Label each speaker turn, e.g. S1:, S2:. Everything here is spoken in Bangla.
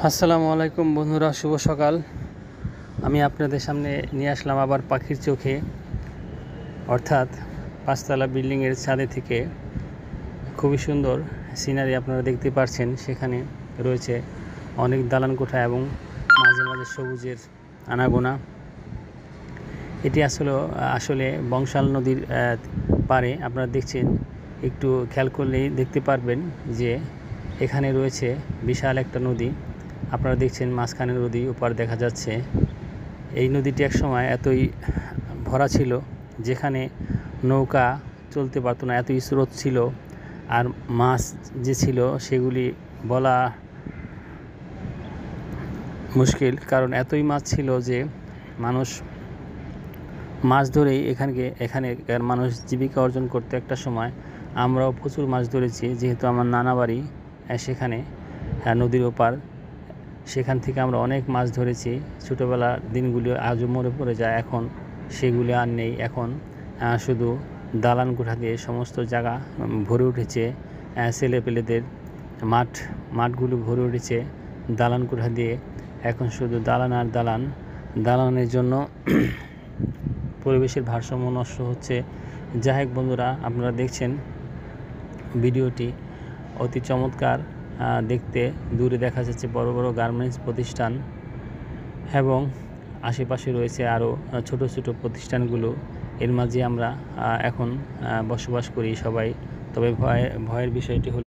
S1: আসসালামু আলাইকুম বন্ধুরা, শুভ সকাল। আমি আপনাদের সামনে নিয়ে আসলাম আবার পাখির চোখে, অর্থাৎ পাঁচতলা বিল্ডিংয়ের ছাদে থেকে খুবই সুন্দর সিনারি আপনারা দেখতে পাচ্ছেন। সেখানে রয়েছে অনেক দালান কোঠা এবং মাঝে মাঝে সবুজের আনাগোনা। এটি আসলে বংশাল নদীর পাড়ে আপনারা দেখছেন। একটু খেয়াল করলেই দেখতে পারবেন যে এখানে রয়েছে বিশাল একটা নদী। আপনারা দেখছেন মাঝখানে নদী, ওপার দেখা যাচ্ছে। এই নদীটি একসময় এতই ভরা ছিল যেখানে নৌকা চলতে পারতো না, এতই স্রোত ছিল। আর মাছ যে ছিল সেগুলি বলা মুশকিল, কারণ এতই মাছ ছিল যে মানুষ মাছ ধরেই এখানে মানুষ জীবিকা অর্জন করতে। একটা সময় আমরাও প্রচুর মাছ ধরেছি, যেহেতু আমার নানা বাড়ি সেখানে নদীর ওপার। সেখান থেকে আমরা অনেক মাছ ধরেছি। ছোটোবেলার দিনগুলি আজও মনে পড়ে যায়। এখন সেগুলি আর নেই। এখন শুধু দালান কোঠা দিয়ে সমস্ত জায়গা ভরে উঠেছে। ছেলেপেলেদের মাঠগুলো ভরে উঠেছে দালান কোঠা দিয়ে। এখন শুধু দালান আর দালান। দালানের জন্য পরিবেশের ভারসাম্য নষ্ট হচ্ছে। যাই হোক বন্ধুরা, আপনারা দেখছেন ভিডিওটি অতি চমৎকার দেখতে। দূরে দেখা যাচ্ছে বড় বড় গার্মেন্টস প্রতিষ্ঠান এবং আশেপাশে রয়েছে আরও ছোট ছোট প্রতিষ্ঠানগুলো। এর মাঝে আমরা এখন বসবাস করি সবাই। তবে ভয়ের বিষয়টি হল